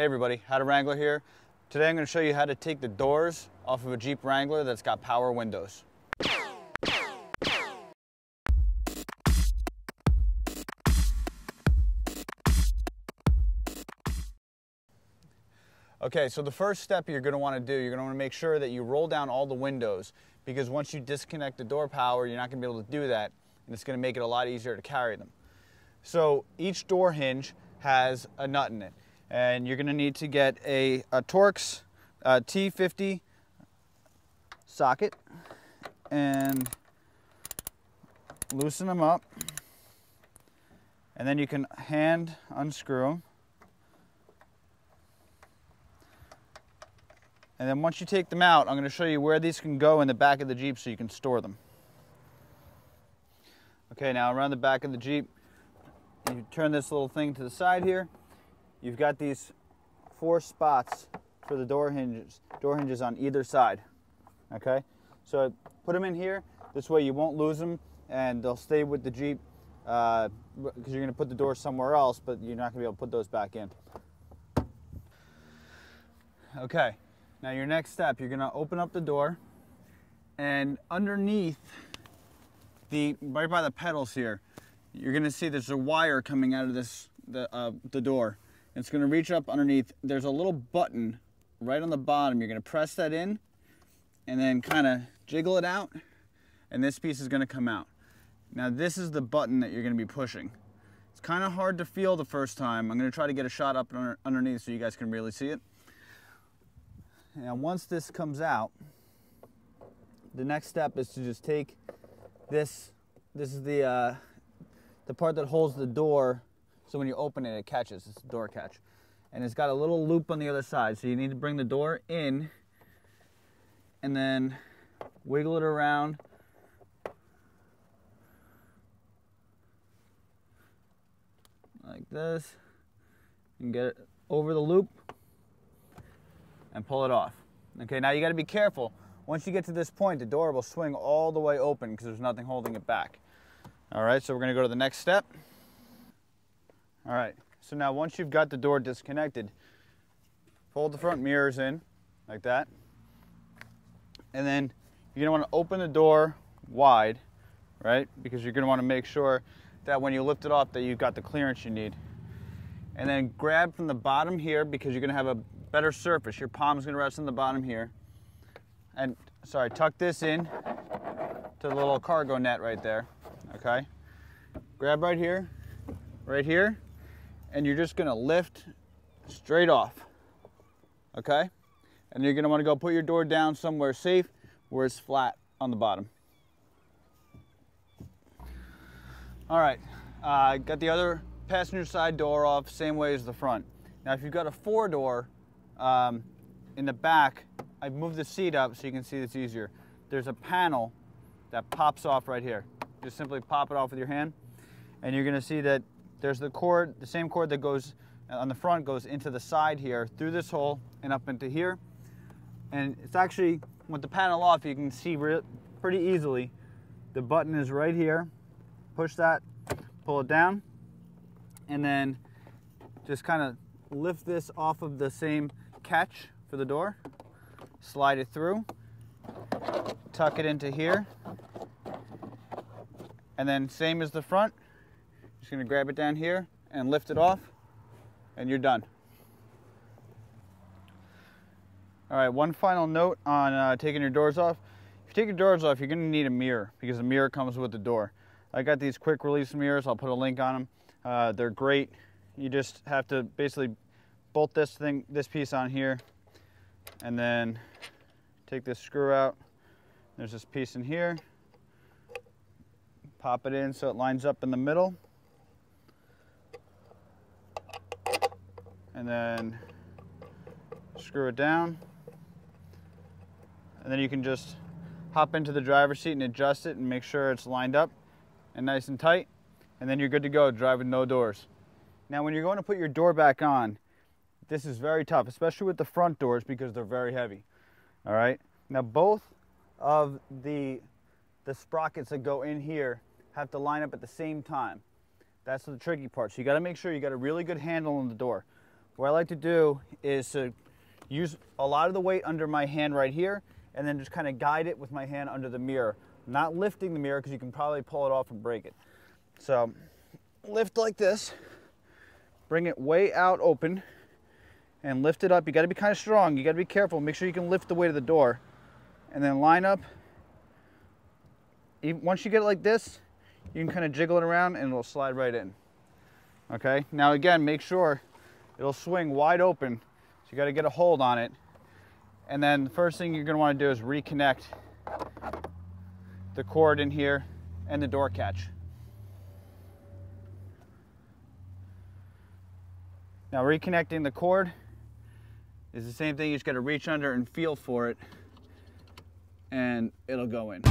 Hey everybody, How to Wrangler here. Today I'm going to show you how to take the doors off of a Jeep Wrangler that's got power windows. Okay, so the first step you're going to want to do, you're going to want to make sure that you roll down all the windows, because once you disconnect the door power, you're not going to be able to do that, and it's going to make it a lot easier to carry them. So each door hinge has a nut in it, and you're going to need to get a Torx T50 socket and loosen them up, and then you can hand unscrew them. And then once you take them out, I'm going to show you where these can go in the back of the Jeep so you can store them. Okay, now around the back of the Jeep, you turn this little thing to the side here. You've got these 4 spots for the door hinges on either side. Okay, so put them in here. This way you won't lose them, and they'll stay with the Jeep because you're going to put the door somewhere else, but you're not going to be able to put those back in. Okay, now your next step, you're going to open up the door, and underneath right by the pedals here, you're going to see there's a wire coming out of the door. It's going to reach up underneath. There's a little button right on the bottom. You're going to press that in and then kind of jiggle it out, and this piece is going to come out. Now this is the button that you're going to be pushing. It's kind of hard to feel the first time. I'm going to try to get a shot up underneath so you guys can really see it. Now once this comes out, the next step is to just take this is the part that holds the door, so when you open it, it catches. It's a door catch. And it's got a little loop on the other side, so you need to bring the door in and then wiggle it around like this and get it over the loop and pull it off. Okay, now you got to be careful. Once you get to this point, the door will swing all the way open because there's nothing holding it back. All right, so we're going to go to the next step. All right, so now once you've got the door disconnected, fold the front mirrors in like that. And then you're going to want to open the door wide, right? Because you're going to want to make sure that when you lift it off that you've got the clearance you need. And then grab from the bottom here, because you're going to have a better surface. Your palm's going to rest on the bottom here. And, sorry, tuck this in to the little cargo net right there, okay? Grab right here, and you're just going to lift straight off, okay? And you're going to want to go put your door down somewhere safe where it's flat on the bottom. All right, got the other passenger side door off, same way as the front. Now if you've got a 4-door in the back, I've moved the seat up so you can see this easier. There's a panel that pops off right here. Just simply pop it off with your hand, and you're going to see that there's the cord, the same cord that goes on the front goes into the side here, through this hole and up into here. And it's actually, with the panel off, you can see pretty easily the button is right here. Push that, pull it down, and then just kind of lift this off of the same catch for the door, slide it through, tuck it into here, and then same as the front, just going to grab it down here and lift it off, and you're done. All right, one final note on taking your doors off. If you take your doors off, you're going to need a mirror, because the mirror comes with the door. I got these quick release mirrors. I'll put a link on them. They're great. You just have to basically bolt this piece on here, and then take this screw out. There's this piece in here. Pop it in so it lines up in the middle. And then screw it down. And then you can just hop into the driver's seat and adjust it and make sure it's lined up and nice and tight. And then you're good to go, drive with no doors. Now when you're going to put your door back on, this is very tough, especially with the front doors, because they're very heavy. All right. Now both of the sprockets that go in here have to line up at the same time. That's the tricky part. So you got to make sure you got a really good handle on the door. what I like to do is to use a lot of the weight under my hand right here, and then just kind of guide it with my hand under the mirror. Not lifting the mirror because you can probably pull it off and break it. So lift like this, bring it way out open, and lift it up. You got to be kind of strong. You got to be careful. Make sure you can lift the weight of the door, and then line up. Once you get it like this, you can kind of jiggle it around and it'll slide right in. Okay, now again, make sure it'll swing wide open, so you got to get a hold on it. And then the first thing you're going to want to do is reconnect the cord in here and the door catch. Now reconnecting the cord is the same thing. You just got to reach under and feel for it, and it'll go in.